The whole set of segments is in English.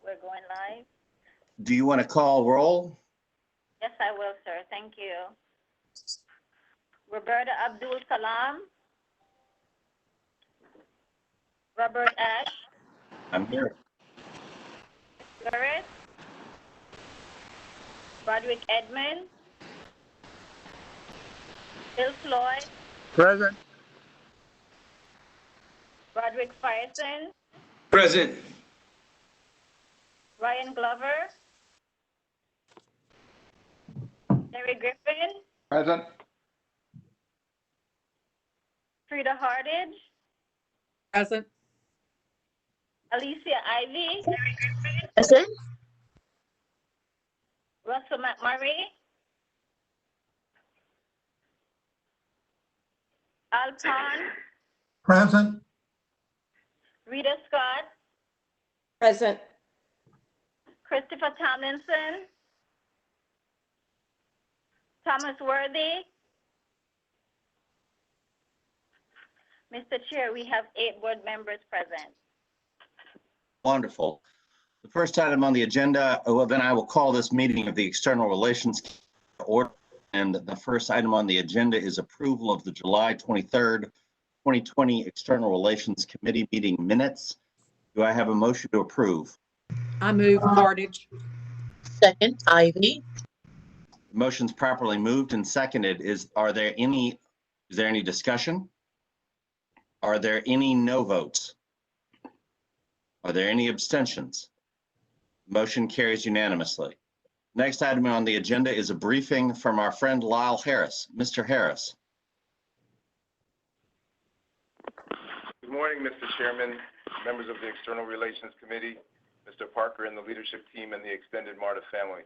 we're going live. Do you want to call roll? Yes, I will, sir. Thank you. Roberta Abdul Salam. Robert Ash. I'm here. Garrett. Roderick Edmond. Bill Floyd. Present. Roderick Firestone. Present. Ryan Glover. Terry Griffin. Present. Frida Hardage. Present. Alicia Ivy. Present. Russell McMurray. Al Khan. Present. Rita Scott. Present. Christopher Tomlinson. Thomas Worthy. Mr. Chair, we have 8 board members present. Wonderful. The first item on the agenda, well, then I will call this meeting of the External Relations to order. And the first item on the agenda is approval of the July 23rd, 2020 External Relations Committee meeting minutes. Do I have a motion to approve? I move Hardage. Second, Ivy. Motion's properly moved and seconded. Is there any discussion? Are there any no votes? Are there any abstentions? Motion carries unanimously. Next item on the agenda is a briefing from our friend Lyle Harris. Mr. Harris. Good morning, Mr. Chairman, members of the External Relations Committee, Mr. Parker and the leadership team and the extended MARTA family.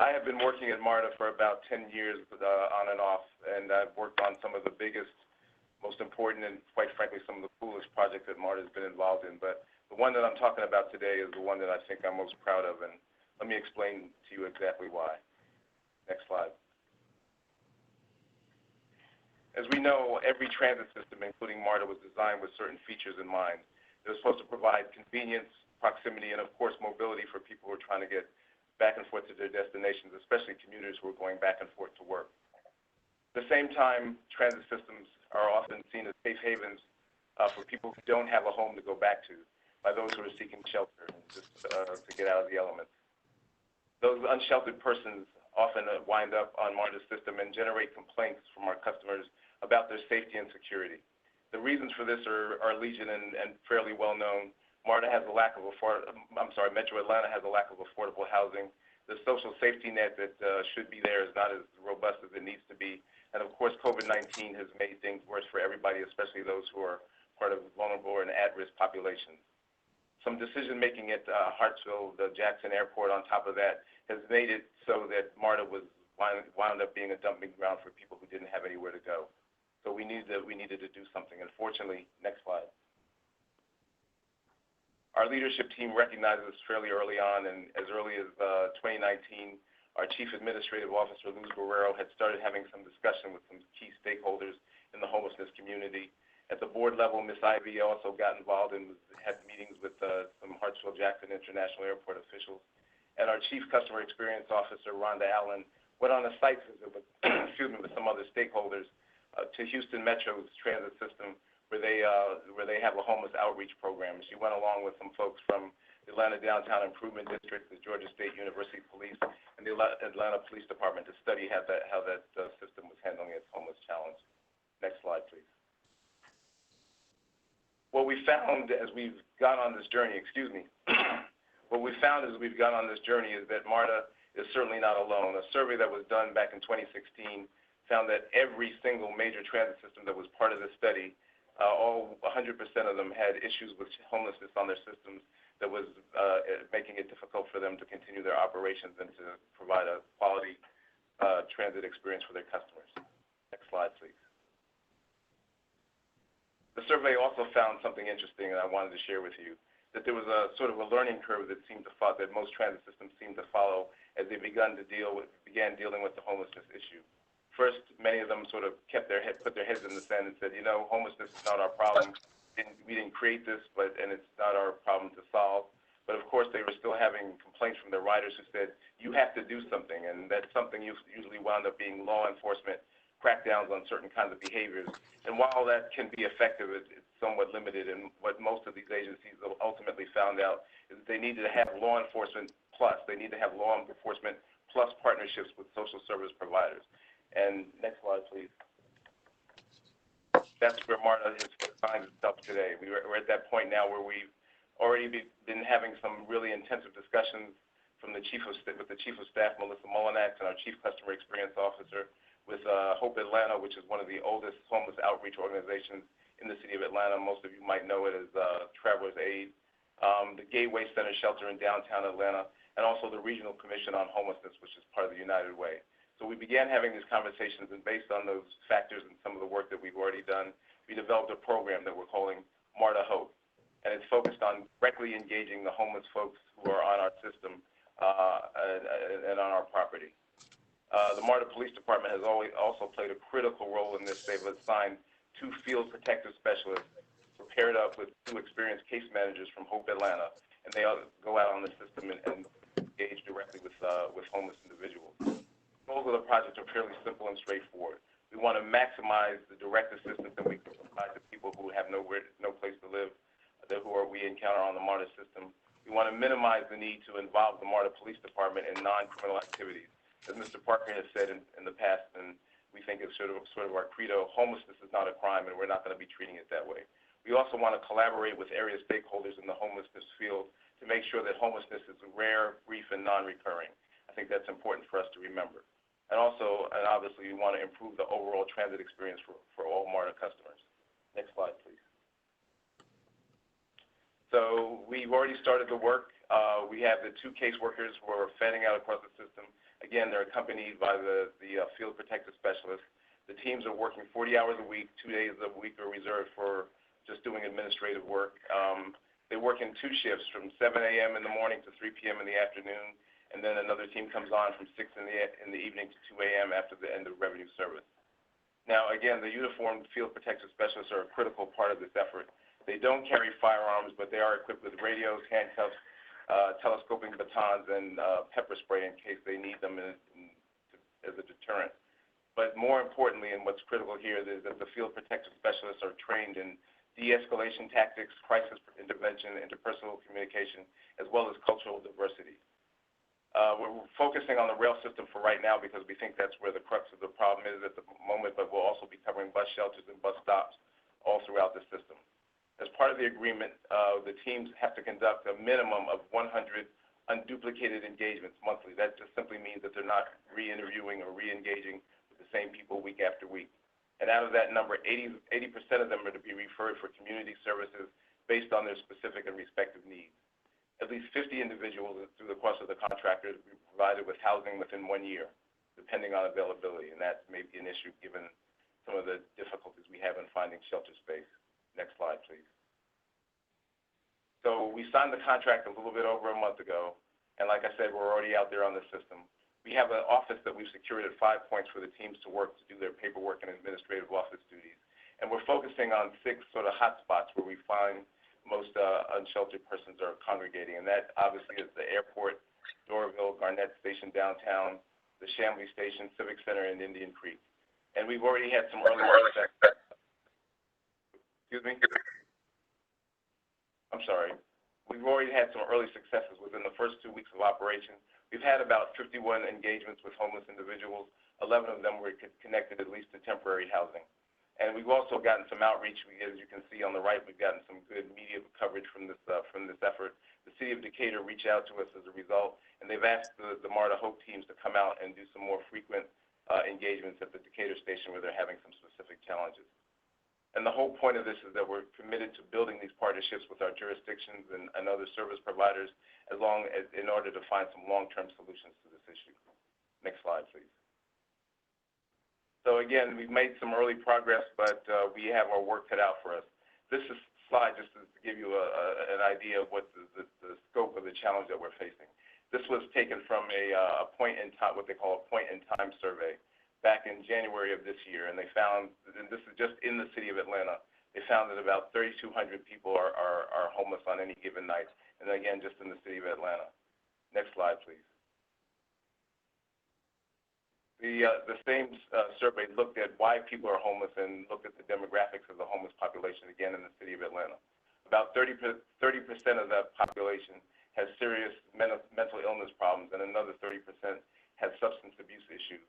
I have been working at MARTA for about 10 years on and off, and I've worked on some of the biggest, most important, and quite frankly, some of the coolest projects that MARTA has been involved in. But the one that I'm talking about today is the one that I think I'm most proud of, and let me explain to you exactly why. Next slide. As we know, every transit system, including MARTA, was designed with certain features in mind. It was supposed to provide convenience, proximity, and of course, mobility for people who are trying to get back and forth to their destinations, especially commuters who are going back and forth to work. At the same time, transit systems are often seen as safe havens for people who don't have a home to go back to, by those who are seeking shelter, just to get out of the elements. Those unsheltered persons often wind up on MARTA's system and generate complaints from our customers about their safety and security. The reasons for this are legion and fairly well known. MARTA has a lack of Metro Atlanta has a lack of affordable housing. The social safety net that should be there is not as robust as it needs to be. And of course, COVID-19 has made things worse for everybody, especially those who are part of vulnerable and at-risk populations. Some decision-making at Hartsville, the Jackson Airport on top of that, has made it so that MARTA was wound up being a dumping ground for people who didn't have anywhere to go. So we needed to do something. Unfortunately, next slide. Our leadership team recognized this fairly early on, and as early as 2019, our Chief Administrative Officer, Luz Guerrero, had started having some discussion with some key stakeholders in the homelessness community. At the board level, Ms. Ivy also got involved and had meetings with some Hartsville-Jackson International Airport officials. And our Chief Customer Experience Officer, Rhonda Allen, went on a site visit with, with some other stakeholders to Houston Metro's transit system, where they have a homeless outreach program. She went along with some folks from the Atlanta Downtown Improvement District, the Georgia State University Police, and the Atlanta Police Department to study how that system was handling its homeless challenge. Next slide, please. What we found as we've gone on this journey, what we found as we've gone on this journey is that MARTA is certainly not alone. A survey that was done back in 2016 found that every single major transit system that was part of this study, all 100% of them had issues with homelessness on their systems that was making it difficult for them to continue their operations and to provide a quality transit experience for their customers. Next slide, please. The survey also found something interesting that I wanted to share with you, that there was a sort of a learning curve that most transit systems seemed to follow as they began dealing with the homelessness issue. First, many of them sort of put their heads in the sand and said, you know, homelessness is not our problem. We didn't create this, and it's not our problem to solve. But of course, they were still having complaints from their riders who said, you have to do something, and that something usually wound up being law enforcement crackdowns on certain kinds of behaviors. And while that can be effective, it's somewhat limited. And what most of these agencies ultimately found out is that they needed to have law enforcement plus. They need to have law enforcement plus partnerships with social service providers. And next slide, please. That's where MARTA has finds itself today. We're at that point now where we've already been having some really intensive discussions with the Chief of Staff, Melissa Molinax, and our Chief Customer Experience Officer, with Hope Atlanta, which is one of the oldest homeless outreach organizations in the city of Atlanta. Most of you might know it as Travelers Aid, the Gateway Center Shelter in downtown Atlanta, and also the Regional Commission on Homelessness, which is part of the United Way. So we began having these conversations, and based on those factors and some of the work that we've already done, we developed a program that we're calling MARTA Hope, and it's focused on directly engaging the homeless folks who are on our system and on our property. The MARTA Police Department has also played a critical role in this. They've assigned 2 field protective specialists, paired up with 2 experienced case managers from Hope Atlanta, and they go out on the system and engage directly with homeless individuals. Goals of the project are fairly simple and straightforward. We want to maximize the direct assistance that we can provide to people who have no place to live, we encounter on the MARTA system. We want to minimize the need to involve the MARTA Police Department in non-criminal activities. As Mr. Parker has said in the past, and we think it's sort of our credo, homelessness is not a crime, and we're not going to be treating it that way. We also want to collaborate with area stakeholders in the homelessness field to make sure that homelessness is rare, brief, and non-recurring. I think that's important for us to remember. And obviously, we want to improve the overall transit experience for all MARTA customers. Next slide, please. So we've already started the work. We have the 2 caseworkers who are fanning out across the system. Again, they're accompanied by the field protective specialists. The teams are working 40 hours a week. 2 days a week are reserved for just doing administrative work. They work in 2 shifts, from 7 a.m. in the morning to 3 p.m. in the afternoon, and then another team comes on from 6 in the evening to 2 a.m. after the end of revenue service. Now, again, the uniformed field protective specialists are a critical part of this effort. They don't carry firearms, but they are equipped with radios, handcuffs, telescoping batons, and pepper spray in case they need them as a deterrent. But more importantly, and what's critical here, is that the field protective specialists are trained in de-escalation tactics, crisis intervention, interpersonal communication, as well as cultural diversity. We're focusing on the rail system for right now because we think that's where the crux of the problem is at the moment, but we'll also be covering bus shelters and bus stops all throughout the system. As part of the agreement, the teams have to conduct a minimum of 100 unduplicated engagements monthly. That just simply means that they're not re-interviewing or re-engaging with the same people week after week. And out of that number, 80% of them are to be referred for community services based on their specific and respective needs. At least 50 individuals through the course of the contract are to be provided with housing within 1 year, depending on availability. And that may be an issue given some of the difficulties we have in finding shelter space. Next slide, please. So we signed the contract a little bit over a month ago, and like I said, we're already out there on the system. We have an office that we've secured at 5 points for the teams to work to do their paperwork and administrative office duties. And we're focusing on 6 sort of hot spots where we find most unsheltered persons are congregating, and that obviously is the airport, Doraville, Garnett Station downtown, the Chamblee Station, Civic Center, and Indian Creek. And we've already had some early success. Excuse me? I'm sorry. We've already had some early successes within the first 2 weeks of operation. We've had about 51 engagements with homeless individuals. 11 of them were connected at least to temporary housing. And we've also gotten some outreach. As you can see on the right, we've gotten some good media coverage from this effort. The city of Decatur reached out to us as a result, and they've asked the MARTA Hope teams to come out and do some more frequent engagements at the Decatur station where they're having some specific challenges. And the whole point of this is that we're committed to building these partnerships with our jurisdictions and other service providers in order to find some long-term solutions to this issue. Next slide, please. So again, we've made some early progress, but we have our work cut out for us. This slide just to give you an idea of what the scope of the challenge that we're facing. This was taken from a point in time, what they call a point-in-time survey, back in January of this year, and they found, and this is just in the city of Atlanta, they found that about 3,200 people are homeless on any given night, and again, just in the city of Atlanta. Next slide, please. The same survey looked at why people are homeless and looked at the demographics of the homeless population, again, in the city of Atlanta. About 30% of that population has serious mental illness problems, and another 30% has substance abuse issues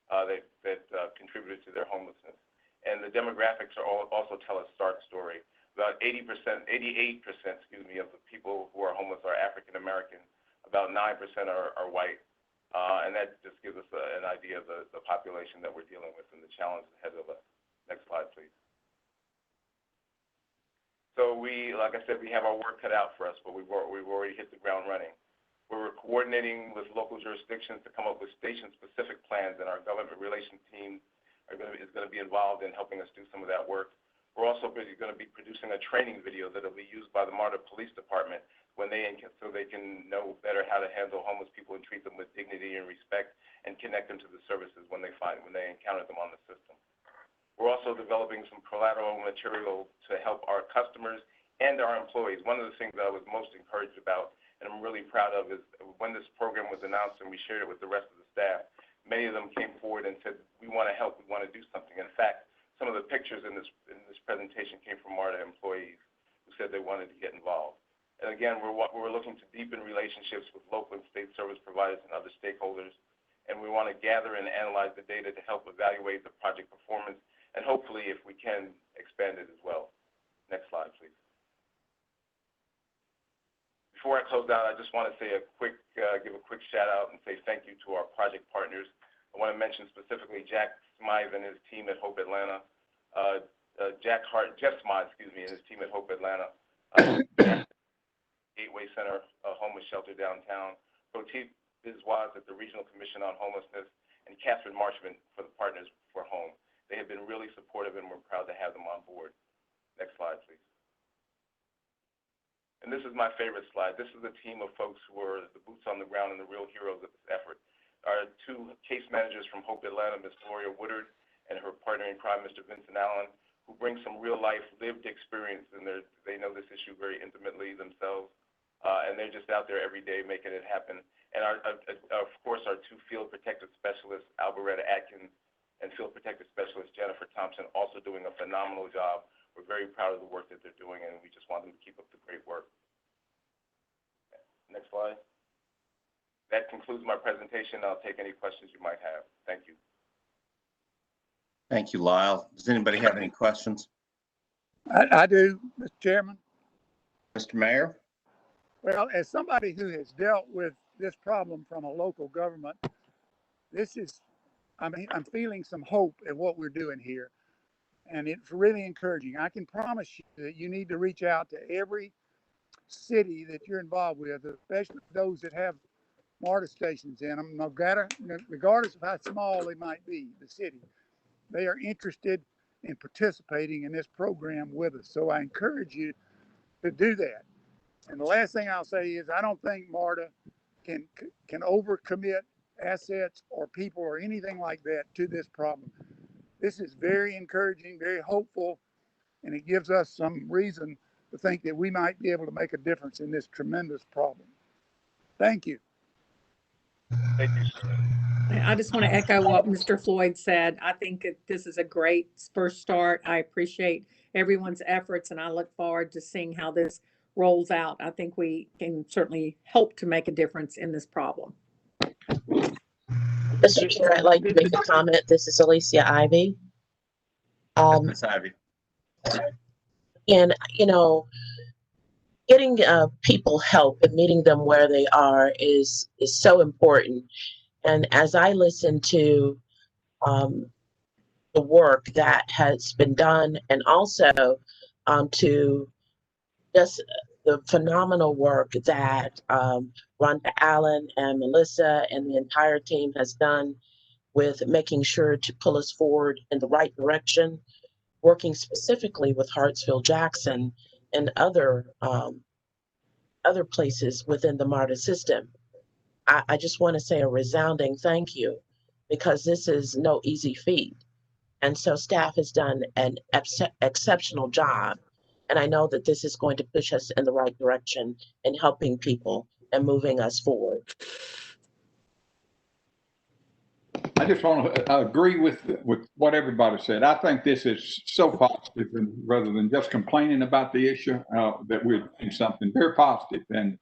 that contributed to their homelessness. And the demographics also tell a stark story. About 88%, of the people who are homeless are African American. About 9% are white. And that just gives us an idea of the population that we're dealing with and the challenges ahead of us. Next slide, please. So like I said, we have our work cut out for us, but we've already hit the ground running. We're coordinating with local jurisdictions to come up with station-specific plans, and our government relations team is going to be involved in helping us do some of that work. We're also going to be producing a training video that will be used by the MARTA Police Department so they can know better how to handle homeless people and treat them with dignity and respect and connect them to the services when they encounter them on the system. We're also developing some collateral material to help our customers and our employees. One of the things that I was most encouraged about and I'm really proud of is when this program was announced and we shared it with the rest of the staff, many of them came forward and said, we want to help, we want to do something. In fact, some of the pictures in this presentation came from MARTA employees who said they wanted to get involved. And again, we're looking to deepen relationships with local and state service providers and other stakeholders, and we want to gather and analyze the data to help evaluate the project performance, and hopefully, if we can, expand it as well. Next slide, please. Before I close out, I just want to say give a quick shout out and say thank you to our project partners. I want to mention specifically Jack Smythe and his team at Hope Atlanta, Jeff Smythe, and his team at Hope Atlanta, Gateway Center Homeless Shelter downtown, Protif Bizwaz at the Regional Commission on Homelessness, and Catherine Marshman for the Partners for Home. They have been really supportive, and we're proud to have them on board. Next slide, please. And this is my favorite slide. This is a team of folks who are the boots on the ground and the real heroes of this effort. Our two case managers from Hope Atlanta, Ms. Gloria Woodard and her partner in crime, Mr. Vincent Allen, who bring some real-life lived experience, and they know this issue very intimately themselves, and they're just out there every day making it happen. And of course, our two field protective specialists, Alberetta Atkins, and field protective specialist Jennifer Thompson, also doing a phenomenal job. We're very proud of the work that they're doing, and we just want them to keep up the great work. Next slide. That concludes my presentation. I'll take any questions you might have. Thank you. Thank you, Lyle. Does anybody have any questions? I do, Mr. Chairman. Mr. Mayor? Well, as somebody who has dealt with this problem from a local government, I'm feeling some hope at what we're doing here. And it's really encouraging. I can promise you that you need to reach out to every city that you're involved with, especially those that have MARTA stations in them, regardless of how small they might be, the city. They are interested in participating in this program with us. So I encourage you to do that. And the last thing I'll say is I don't think MARTA can overcommit assets or people or anything like that to this problem. This is very encouraging, very hopeful, and it gives us some reason to think that we might be able to make a difference in this tremendous problem. Thank you. Thank you, sir. I just want to echo what Mr. Floyd said. I think this is a great first start. I appreciate everyone's efforts, and I look forward to seeing how this rolls out. I think we can certainly help to make a difference in this problem. Mr. Chair, I'd like to make a comment. This is Alicia Ivy. Ms. Ivy. And, getting people help and meeting them where they are is so important. And as I listen to the work that has been done, and also to just the phenomenal work that Rhonda Allen and Melissa and the entire team has done with making sure to pull us forward in the right direction, working specifically with Hartsfield-Jackson and other places within the MARTA system. I just want to say a resounding thank you, because this is no easy feat. And so staff has done an exceptional job. And I know that this is going to push us in the right direction in helping people and moving us forward. I just want to agree with what everybody said. I think this is so positive, and rather than just complaining about the issue, that we're doing something very positive. And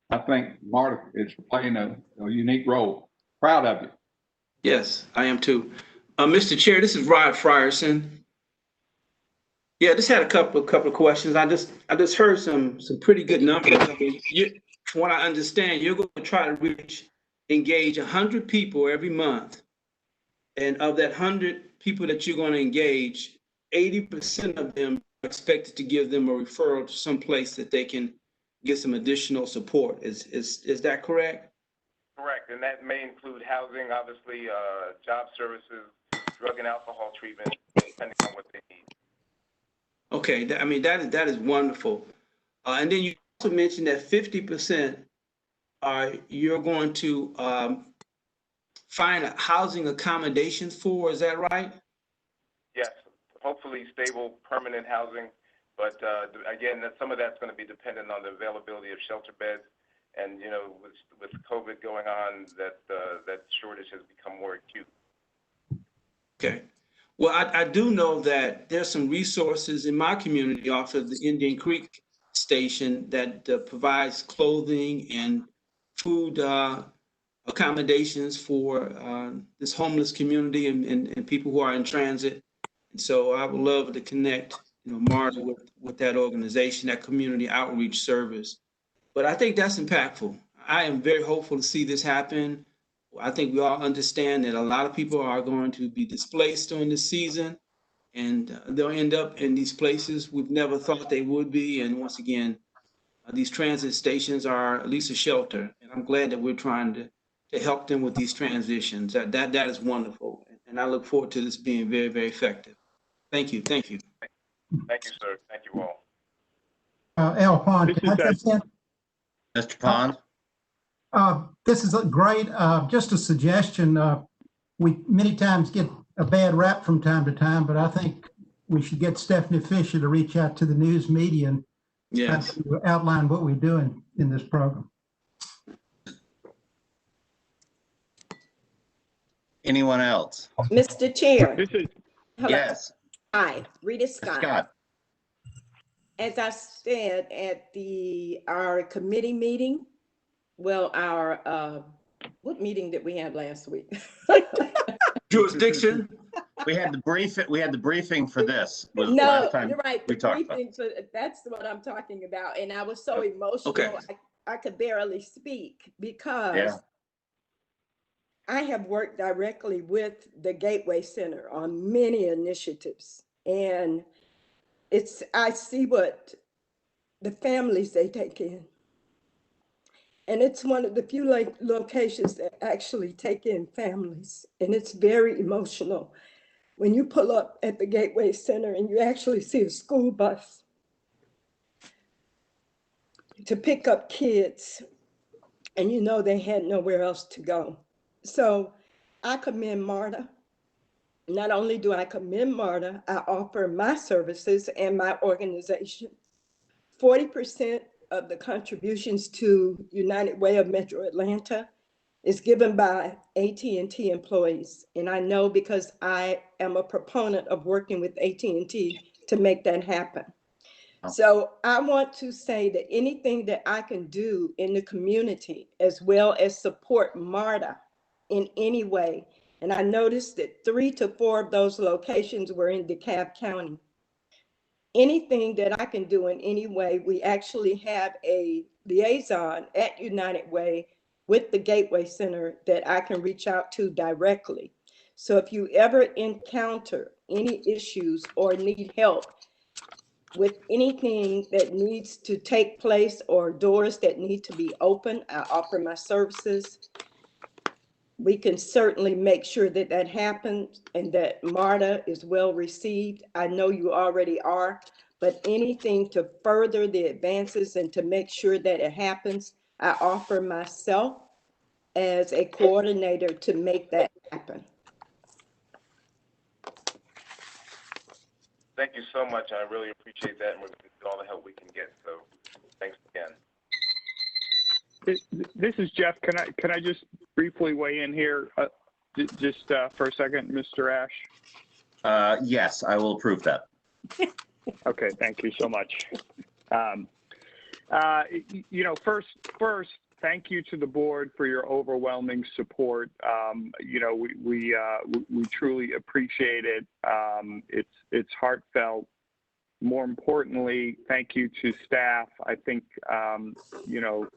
I think MARTA is playing a unique role. Proud of you. Yes, I am too. Mr. Chair, this is Rod Frierson. Yeah, just had a couple of questions. I just heard some pretty good numbers. From what I understand, you're going to try to engage 100 people every month. And of that 100 people that you're going to engage, 80% of them are expected to give them a referral to some place that they can get some additional support. Is that correct? Correct, and that may include housing, obviously, job services, drug and alcohol treatment, depending on what they need. Okay, that is wonderful. And then you also mentioned that 50% you're going to find housing accommodations for. Is that right? Yes, hopefully stable, permanent housing, but again, some of that's going to be dependent on the availability of shelter beds. And with COVID going on, that shortage has become more acute. Okay. Well, I do know that there's some resources in my community off of the Indian Creek station that provides clothing and food accommodations for this homeless community and people who are in transit. And so I would love to connect, MARTA with that organization, that community outreach service. But I think that's impactful. I am very hopeful to see this happen. I think we all understand that a lot of people are going to be displaced during this season, and they'll end up in these places we've never thought they would be. And once again, these transit stations are at least a shelter. And I'm glad that we're trying to help them with these transitions. That is wonderful. And I look forward to this being very, very effective. Thank you. Thank you. Thank you, sir. Thank you all. Al Pond, can I jump in? Mr. Pond? This is great. Just a suggestion. We many times get a bad rap from time to time, but I think we should get Stephanie Fisher to reach out to the news media and Yes. outline what we're doing in this program. Anyone else? Mr. Chair. Hello. Yes. Hi, Rita Scott. Scott. As I said at our committee meeting, well, our what meeting did we have last week? Jurisdiction. We had the briefing for this. Was the No, last time you're right. we The talked about. briefing, so that's what I'm talking about. And I was so emotional, Okay. I could barely speak because Yeah. I have worked directly with the Gateway Center on many initiatives. And I see what the families they take in. And it's one of the few locations that actually take in families. And it's very emotional when you pull up at the Gateway Center and you actually see a school bus to pick up kids, and they had nowhere else to go. So I commend MARTA. Not only do I commend MARTA, I offer my services and my organization. 40% of the contributions to United Way of Metro Atlanta is given by AT&T employees. And I know because I am a proponent of working with AT&T to make that happen. So I want to say that anything that I can do in the community, as well as support MARTA in any way. And I noticed that 3 to 4 of those locations were in DeKalb County. Anything that I can do in any way, we actually have a liaison at United Way with the Gateway Center that I can reach out to directly. So if you ever encounter any issues or need help with anything that needs to take place or doors that need to be open, I offer my services. We can certainly make sure that that happens and that MARTA is well received. I know you already are, but anything to further the advances and to make sure that it happens, I offer myself as a coordinator to make that happen. Thank you so much. I really appreciate that, and we're going to all the help we can get. So thanks again. This is Jeff. Can I just briefly weigh in here, just for a second, Mr. Ash? Yes, I will approve that. Okay, thank you so much. You know, first, thank you to the board for your overwhelming support. You know, we truly appreciate it. It's heartfelt. More importantly, thank you to staff. I think, you know,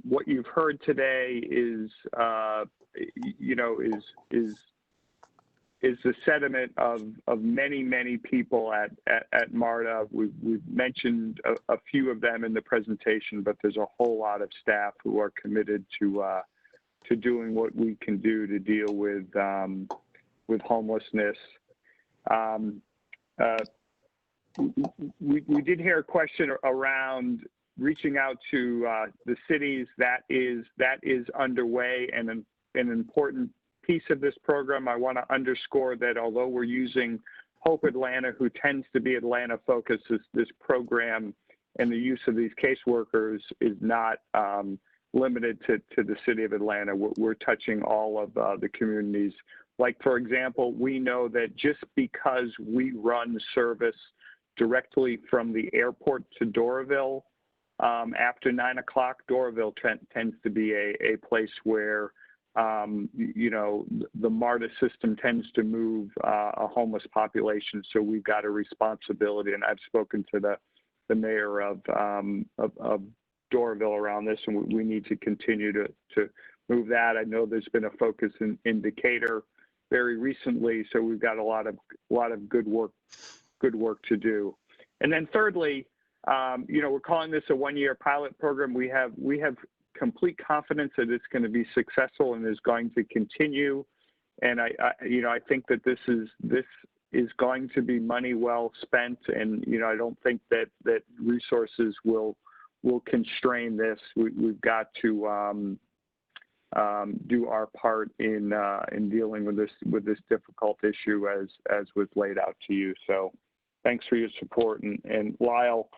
what you've heard today is, you know, is the sentiment of many people at MARTA. We've mentioned a few of them in the presentation, but there's a whole lot of staff who are committed to doing what we can do to deal with homelessness. We did hear a question around reaching out to the cities. That is underway, and an important piece of this program. I want to underscore that although we're using Hope Atlanta, who tends to be Atlanta focused, this program and the use of these caseworkers is not limited to the city of Atlanta. We're touching all of the communities. Like, for example, we know that just because we run service directly from the airport to Doraville, after 9 o'clock, Doraville tends to be a place where you know, the MARTA system tends to move a homeless population. So we've got a responsibility, and I've spoken to the mayor of Doraville around this, and we need to continue to move that. I know there's been a focus in Decatur very recently, so we've got a lot of good work to do. And then thirdly, you know, we're calling this a one-year pilot program. We have complete confidence that it's going to be successful and is going to continue. And I you know, I think that this is going to be money well spent. And, you know, I don't think that resources will constrain this. We've got to do our part in dealing with this difficult issue as was laid out to you. So thanks for your support. And Lyle,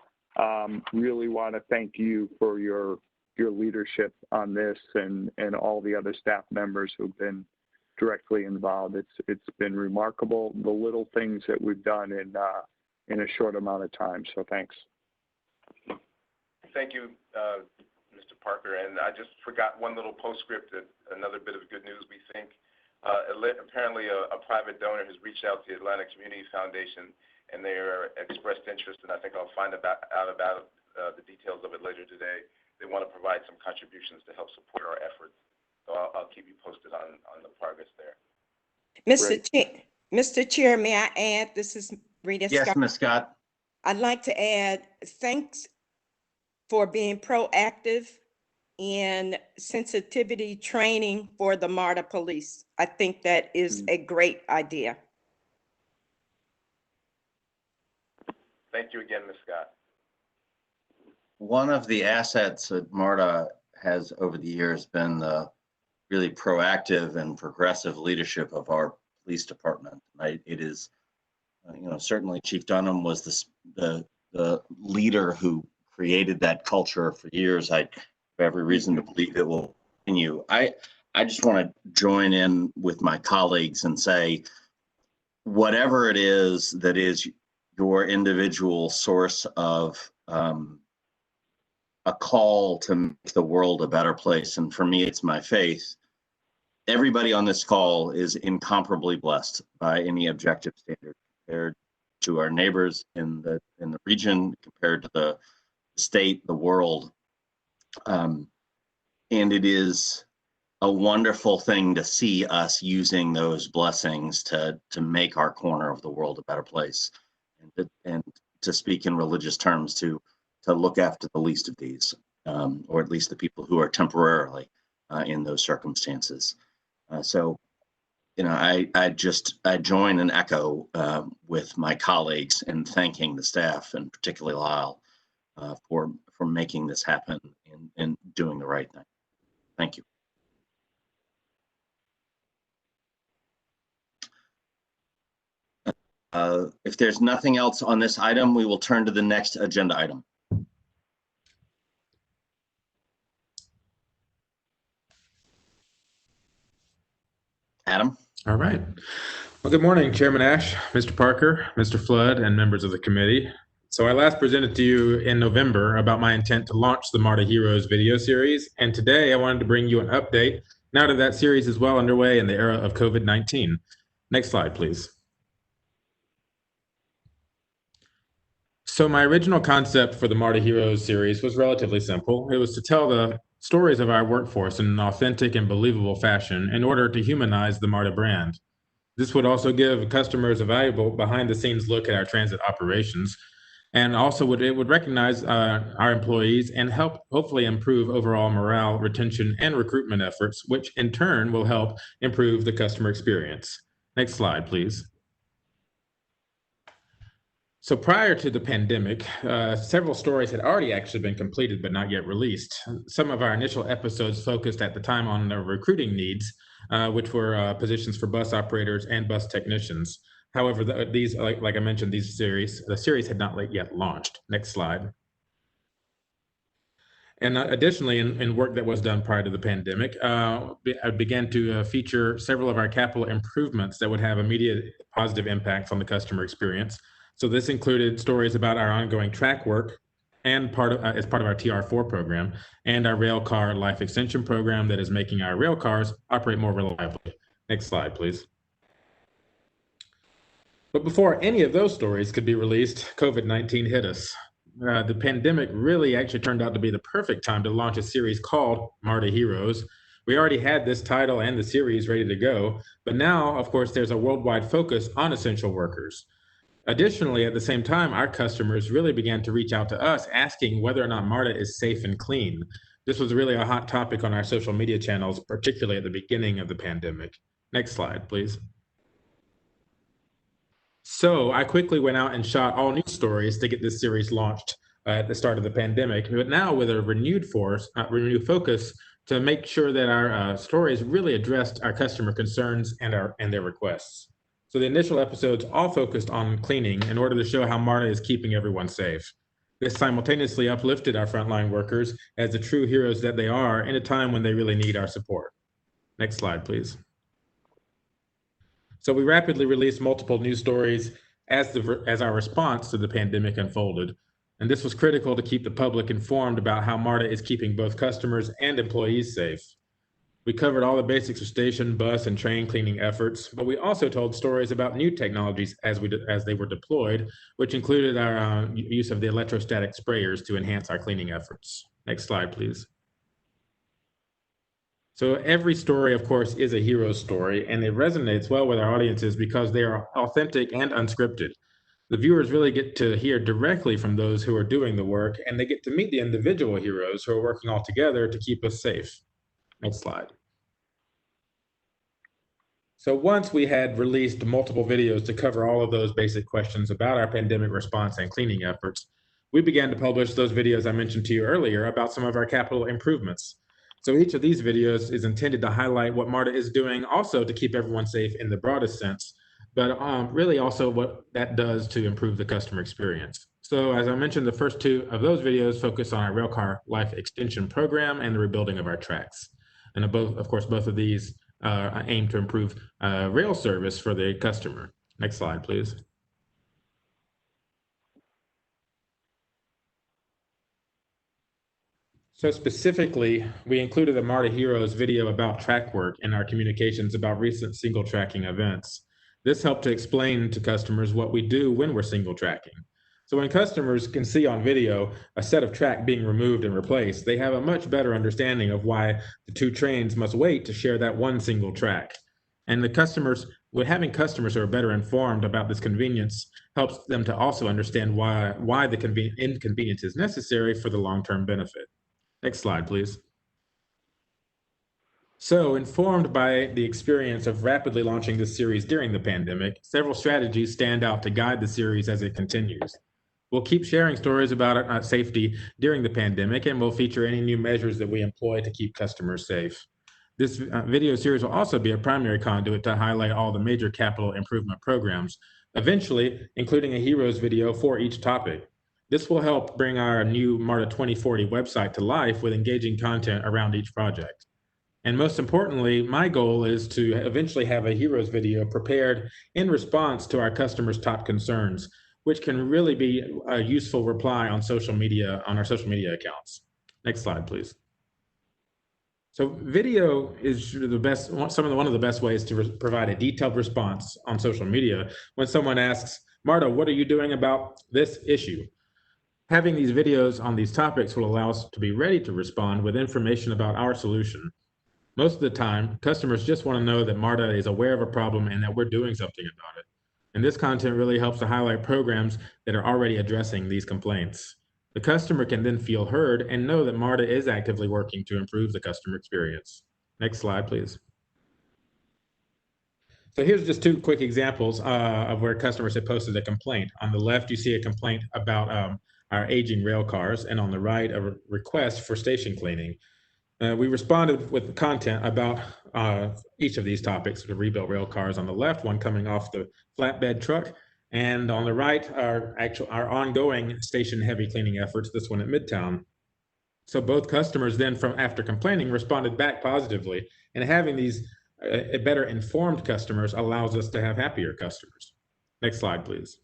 really want to thank you for your leadership on this, and all the other staff members who've been directly involved. It's been remarkable, the little things that we've done in a short amount of time. So thanks. Thank you, Mr. Parker. And I just forgot one little postscript, another bit of good news. We think apparently a private donor has reached out to the Atlanta Community Foundation, and they are expressed interest, and I think I'll find out about the details of it later today. They want to provide some contributions to help support our efforts. So I'll keep you posted on the progress there. Mr. Chair, may I add, this is Rita Scott. Yes, Ms. Scott. I'd like to add thanks for being proactive in sensitivity training for the MARTA police. I think that is a great idea. Thank you again, Ms. Scott. One of the assets that MARTA has over the years been the really proactive and progressive leadership of our police department. It is, you know, certainly Chief Dunham was the leader who created that culture for years. I have every reason to believe it will continue. I just want to join in with my colleagues and say, whatever it is that is your individual source of a call to make the world a better place, and for me, it's my faith. Everybody on this call is incomparably blessed by any objective standard compared to our neighbors in the region, compared to the state, the world. And it is a wonderful thing to see us using those blessings to make our corner of the world a better place, and to speak in religious terms, to look after the least of these, or at least the people who are temporarily in those circumstances. So, you know, I join and echo with my colleagues in thanking the staff, and particularly Lyle, for making this happen and doing the right thing. Thank you. If there's nothing else on this item, we will turn to the next agenda item. Adam? All right. Well, good morning, Chairman Ash, Mr. Parker, Mr. Flood, and members of the committee. So I last presented to you in November about my intent to launch the MARTA Heroes video series, and today I wanted to bring you an update now that that series is well underway in the era of COVID-19. Next slide, please. So my original concept for the MARTA Heroes series was relatively simple. It was to tell the stories of our workforce in an authentic and believable fashion in order to humanize the MARTA brand. This would also give customers a valuable behind-the-scenes look at our transit operations, and also it would recognize our employees and help hopefully improve overall morale, retention, and recruitment efforts, which in turn will help improve the customer experience. Next slide, please. So prior to the pandemic, several stories had already actually been completed but not yet released. Some of our initial episodes focused at the time on the recruiting needs, which were positions for bus operators and bus technicians. However, these, like I mentioned, the series had not yet launched. Next slide. And additionally, in work that was done prior to the pandemic, I began to feature several of our capital improvements that would have immediate positive impacts on the customer experience. So this included stories about our ongoing track work and as part of our TR4 program and our rail car life extension program that is making our rail cars operate more reliably. Next slide, please. But before any of those stories could be released, COVID-19 hit us. The pandemic really actually turned out to be the perfect time to launch a series called MARTA Heroes. We already had this title and the series ready to go, but now, of course, there's a worldwide focus on essential workers. Additionally, at the same time, our customers really began to reach out to us asking whether or not MARTA is safe and clean. This was really a hot topic on our social media channels, particularly at the beginning of the pandemic. Next slide, please. So I quickly went out and shot all new stories to get this series launched at the start of the pandemic, but now with a renewed focus to make sure that our stories really addressed our customer concerns and their requests. So the initial episodes all focused on cleaning in order to show how MARTA is keeping everyone safe. This simultaneously uplifted our frontline workers as the true heroes that they are in a time when they really need our support. Next slide, please. So we rapidly released multiple news stories as our response to the pandemic unfolded. And this was critical to keep the public informed about how MARTA is keeping both customers and employees safe. We covered all the basics of station, bus, and train cleaning efforts, but we also told stories about new technologies as they were deployed, which included our use of the electrostatic sprayers to enhance our cleaning efforts. Next slide, please. So every story, of course, is a hero story, and it resonates well with our audiences because they are authentic and unscripted. The viewers really get to hear directly from those who are doing the work, and they get to meet the individual heroes who are working all together to keep us safe. Next slide. So once we had released multiple videos to cover all of those basic questions about our pandemic response and cleaning efforts, we began to publish those videos I mentioned to you earlier about some of our capital improvements. So each of these videos is intended to highlight what MARTA is doing also to keep everyone safe in the broadest sense, but really also what that does to improve the customer experience. So as I mentioned, the first two of those videos focus on our railcar life extension program and the rebuilding of our tracks. And of course, both of these aim to improve rail service for the customer. Next slide, please. So specifically, we included a MARTA Heroes video about track work in our communications about recent single tracking events. This helped to explain to customers what we do when we're single tracking. So when customers can see on video a set of track being removed and replaced, they have a much better understanding of why the two trains must wait to share that one single track. And having customers who are better informed about this convenience helps them to also understand why the inconvenience is necessary for the long-term benefit. Next slide, please. So, informed by the experience of rapidly launching this series during the pandemic, several strategies stand out to guide the series as it continues. We'll keep sharing stories about safety during the pandemic, and we'll feature any new measures that we employ to keep customers safe. This video series will also be a primary conduit to highlight all the major capital improvement programs, eventually including a heroes video for each topic. This will help bring our new MARTA 2040 website to life with engaging content around each project. And most importantly, my goal is to eventually have a heroes video prepared in response to our customers' top concerns, which can really be a useful reply on social media, on our social media accounts. Next slide, please. So video is the best, one of the best ways to provide a detailed response on social media when someone asks, Marta, what are you doing about this issue? Having these videos on these topics will allow us to be ready to respond with information about our solution. Most of the time, customers just want to know that MARTA is aware of a problem and that we're doing something about it. And this content really helps to highlight programs that are already addressing these complaints. The customer can then feel heard and know that MARTA is actively working to improve the customer experience. Next slide, please. So here's just two quick examples of where customers have posted a complaint. On the left, you see a complaint about our aging rail cars, and on the right, a request for station cleaning. We responded with content about each of these topics, the rebuilt rail cars on the left, one coming off the flatbed truck, and on the right, our ongoing station heavy cleaning efforts, this one at Midtown. So both customers then, after complaining, responded back positively, and having these better informed customers allows us to have happier customers. Next slide, please.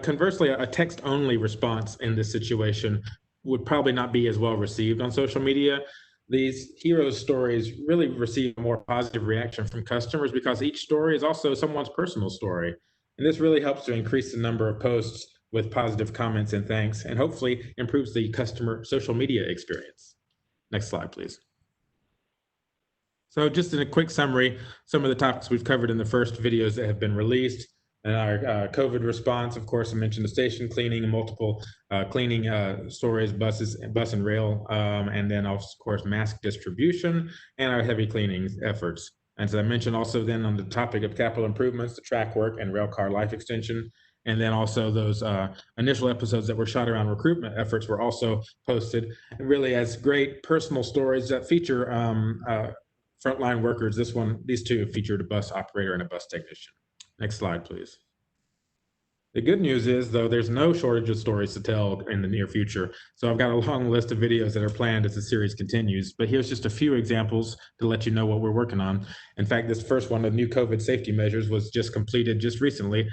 Conversely, a text-only response in this situation would probably not be as well received on social media. These heroes stories really receive a more positive reaction from customers because each story is also someone's personal story. And this really helps to increase the number of posts with positive comments and thanks, and hopefully improves the customer social media experience. Next slide, please. So just in a quick summary, some of the topics we've covered in the first videos that have been released. And our COVID response, of course, I mentioned the station cleaning and multiple cleaning stories, bus and rail, and then of course mask distribution and our heavy cleaning efforts. And as I mentioned also then on the topic of capital improvements, the track work and rail car life extension, and then also those initial episodes that were shot around recruitment efforts were also posted, and really as great personal stories that feature frontline workers. These two featured a bus operator and a bus technician. Next slide, please. The good news is, though, there's no shortage of stories to tell in the near future. So I've got a long list of videos that are planned as the series continues, but here's just a few examples to let you know what we're working on. In fact, this first one, the new COVID safety measures, was just completed just recently,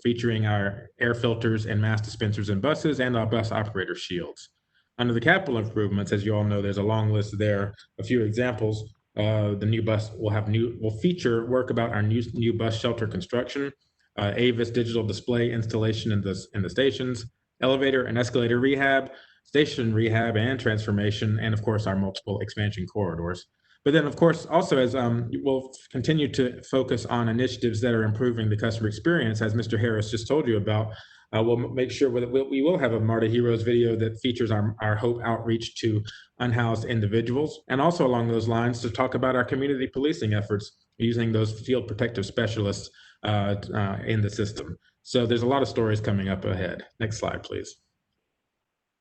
featuring our air filters and mask dispensers in buses and our bus operator shields. Under the capital improvements, as you all know, there's a long list there, a few examples. The new bus will feature work about our new bus shelter construction, Avis digital display installation in the stations, elevator and escalator rehab, station rehab and transformation, and of course our multiple expansion corridors. But then of course also as we'll continue to focus on initiatives that are improving the customer experience, as Mr. Harris just told you about. We'll make sure that we will have a MARTA Heroes video that features our Hope outreach to unhoused individuals, and also along those lines to talk about our community policing efforts using those field protective specialists in the system. So there's a lot of stories coming up ahead. Next slide, please.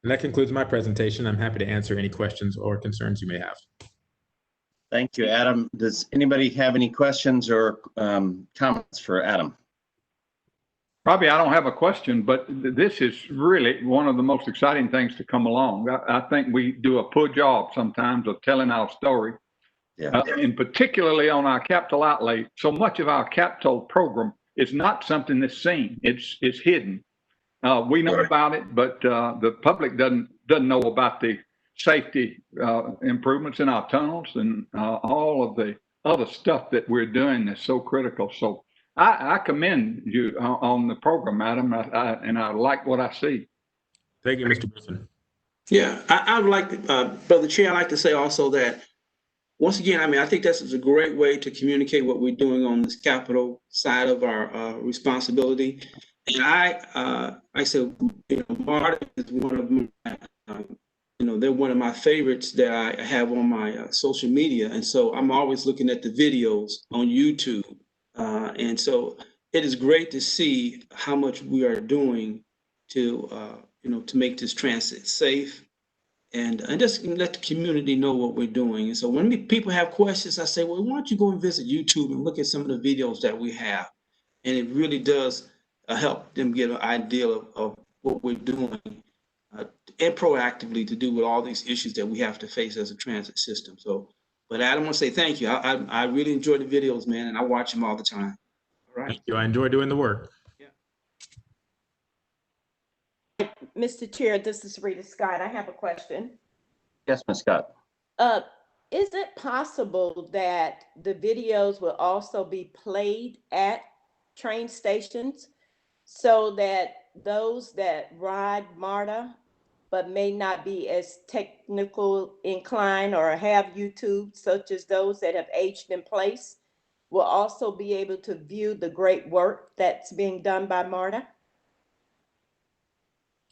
And that concludes my presentation. I'm happy to answer any questions or concerns you may have. Thank you, Adam. Does anybody have any questions or comments for Adam? Probably I don't have a question, but this is really one of the most exciting things to come along. I think we do a poor job sometimes of telling our story. Yeah. And particularly on our capital outlay, so much of our capital program is not something that's seen. It's hidden. We know about it, but the public doesn't know about the safety improvements in our tunnels and all of the other stuff that we're doing that's so critical. So I commend you on the program, Adam, and I like what I see. Thank you, Mr. Griffin. Yeah, I would like to, Brother Chair, I'd like to say also that, once again, I mean, I think this is a great way to communicate what we're doing on this capital side of our responsibility. And I said, MARTA is one of my, they're one of my favorites that I have on my social media. And so I'm always looking at the videos on YouTube. And so it is great to see how much we are doing to, to make this transit safe and just let the community know what we're doing. And so when people have questions, I say, well, why don't you go and visit YouTube and look at some of the videos that we have? And it really does help them get an idea of what we're doing and proactively to do with all these issues that we have to face as a transit system. So, but Adam, I want to say thank you. I really enjoy the videos, man, and I watch them all the time. All right. Thank you. I enjoy doing the work. Mr. Chair, this is Rita Scott. I have a question. Yes, Ms. Scott. Is it possible that the videos will also be played at train stations so that those that ride MARTA but may not be as technical inclined or have YouTube, such as those that have aged in place, will also be able to view the great work that's being done by MARTA?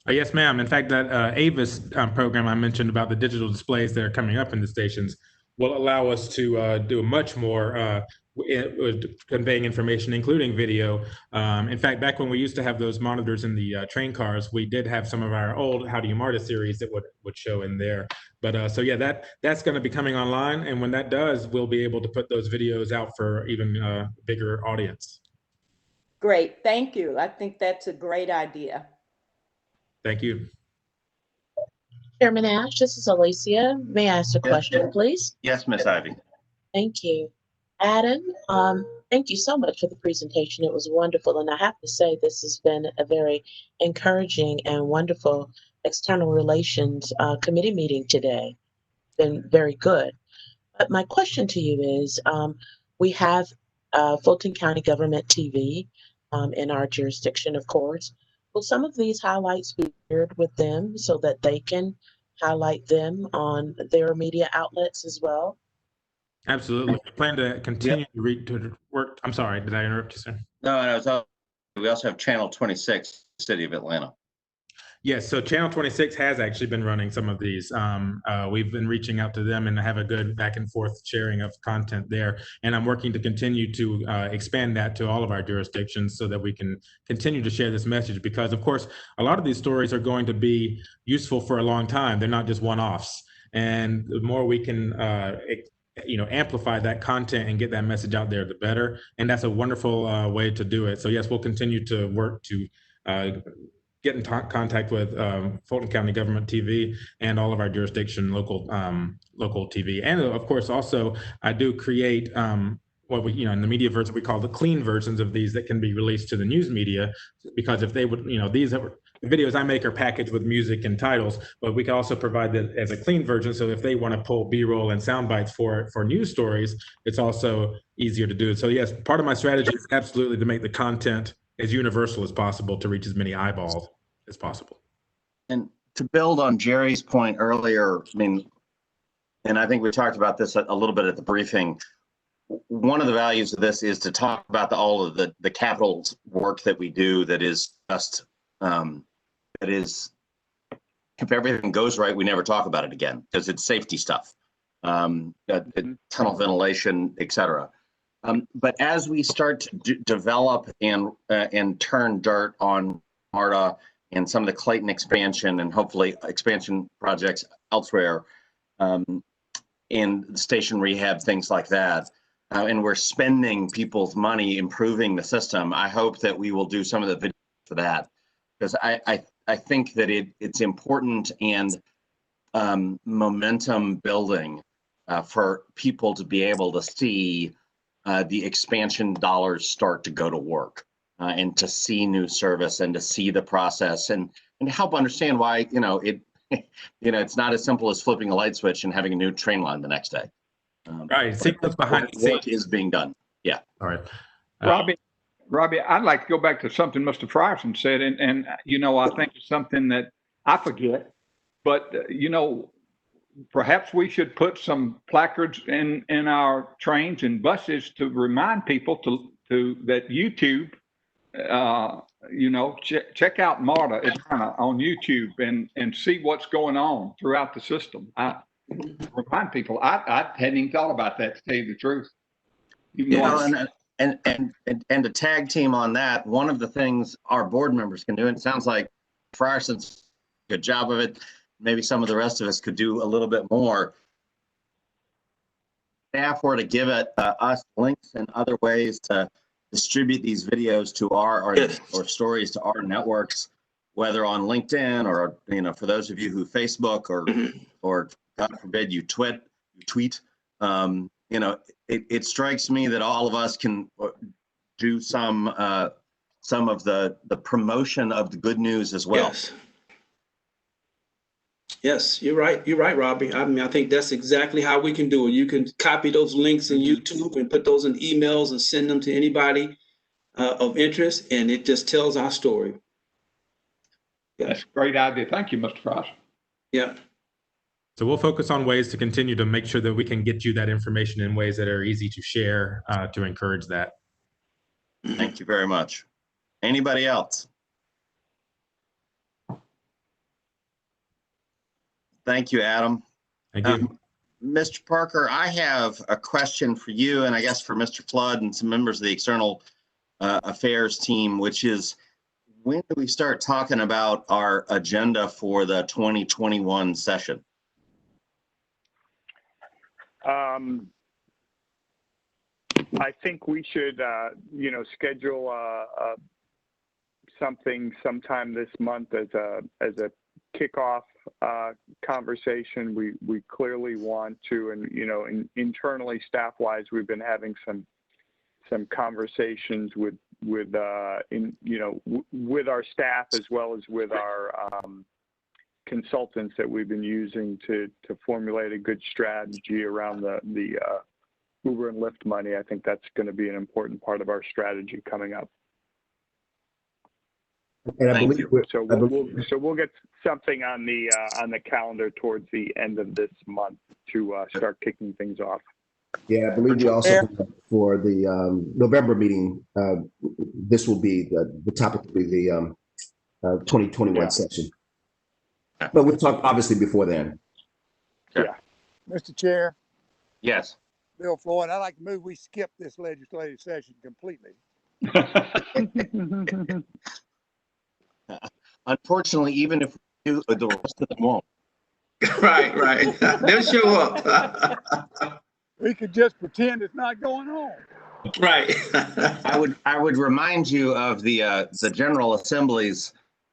Yes, ma'am. In fact, that Avis program I mentioned about the digital displays that are coming up in the stations will allow us to do much more conveying information, including video. In fact, back when we used to have those monitors in the train cars, we did have some of our old How Do You MARTA series that would show in there. But so yeah, that's going to be coming online, and when that does, we'll be able to put those videos out for even bigger audience. Great, thank you. I think that's a great idea. Thank you. Chairman Ash, this is Alicia. May I ask a question, please? Yes, Ms. Ivy. Thank you. Adam, thank you so much for the presentation. It was wonderful. And I have to say, this has been a very encouraging and wonderful external relations committee meeting today. Been very good. But my question to you is, we have Fulton County Government TV in our jurisdiction, of course. Will some of these highlights be shared with them so that they can highlight them on their media outlets as well? Absolutely. We plan to continue to work. I'm sorry, did I interrupt you, sir? No, we also have Channel 26, City of Atlanta. Yes, so Channel 26 has actually been running some of these. We've been reaching out to them and have a good back and forth sharing of content there. And I'm working to continue to expand that to all of our jurisdictions so that we can continue to share this message, because of course, a lot of these stories are going to be useful for a long time. They're not just one-offs. And the more we can amplify that content and get that message out there, the better. And that's a wonderful way to do it. So yes, we'll continue to work to get in contact with Fulton County Government TV and all of our jurisdiction local TV. And of course, also I do create what we, in the media version, we call the clean versions of these that can be released to the news media, because if they would, these the videos I make are packaged with music and titles, but we can also provide that as a clean version. So if they want to pull B-roll and sound bites for news stories, it's also easier to do. So yes, part of my strategy is absolutely to make the content as universal as possible to reach as many eyeballs as possible. And to build on Jerry's point earlier, and I think we talked about this a little bit at the briefing, one of the values of this is to talk about all of the capital work that we do that is just, if everything goes right, we never talk about it again because it's safety stuff, tunnel ventilation, et cetera. But as we start to develop and turn dirt on MARTA and some of the Clayton expansion and hopefully expansion projects elsewhere, in station rehab, things like that, and we're spending people's money improving the system, I hope that we will do some of the video for that, because I think that it's important and momentum building for people to be able to see the expansion dollars start to go to work and to see new service and to see the process and help understand why, it's not as simple as flipping a light switch and having a new train line the next day. Right. Sequence behind the scenes work is being done. Yeah. All right. Robbie, I'd like to go back to something Mr. Frierson said, and I think it's something that I forget, but perhaps we should put some placards in our trains and buses to remind people to that YouTube, check out MARTA Atlanta on YouTube and see what's going on throughout the system. I remind people. I hadn't even thought about that, to tell you the truth. And to tag team on that, one of the things our board members can do, and it sounds like Frierson's good job of it, maybe some of the rest of us could do a little bit more. Staff were to give us links and other ways to distribute these videos to or stories to our networks, whether on LinkedIn or, for those of you who Facebook or God forbid you tweet, it strikes me that all of us can do some of the promotion of the good news as well. Yes, you're right. You're right, Robbie. I mean, I think that's exactly how we can do it. You can copy those links in YouTube and put those in emails and send them to anybody of interest, and it just tells our story. Yeah. That's a great idea. Thank you, Mr. Frost. Yeah. So we'll focus on ways to continue to make sure that we can get you that information in ways that are easy to share to encourage that. Thank you very much. Anybody else? Thank you, Adam. Thank you. Mr. Parker, I have a question for you, and I guess for Mr. Flood and some members of the External Affairs team, which is, when do we start talking about our agenda for the 2021 session? I think we should, schedule something sometime this month as a kickoff conversation. We clearly want to, and internally, staff-wise, we've been having some conversations with our staff as well as with our consultants that we've been using to formulate a good strategy around the Uber and Lyft money. I think that's going to be an important part of our strategy coming up. And I believe we'll get something on the calendar towards the end of this month to start kicking things off. Yeah, I believe we also for the November meeting. This will be the topic will be the 2021 session. But we'll talk obviously before then. Yeah. Mr. Chair. Yes. Bill Floyd, I'd like to move we skip this legislative session completely. Unfortunately, even if we do, the rest of them won't. Right. They'll show up. We could just pretend it's not going on. Right. I would remind you of the General Assembly's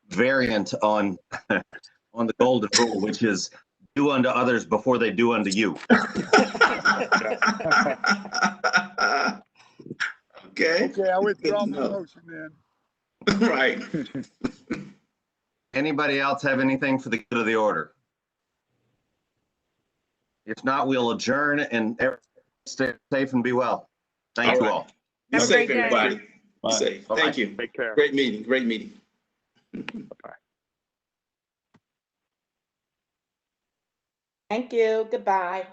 variant on the golden rule, which is do unto others before they do unto you. Okay. Okay, I withdraw my motion then. Right. Anybody else have anything for the good of the order? If not, we'll adjourn and stay safe and be well. Thank you all. Be safe, everybody. Be safe. Bye-bye. Thank you. Take care. Great meeting. Bye. Thank you. Goodbye.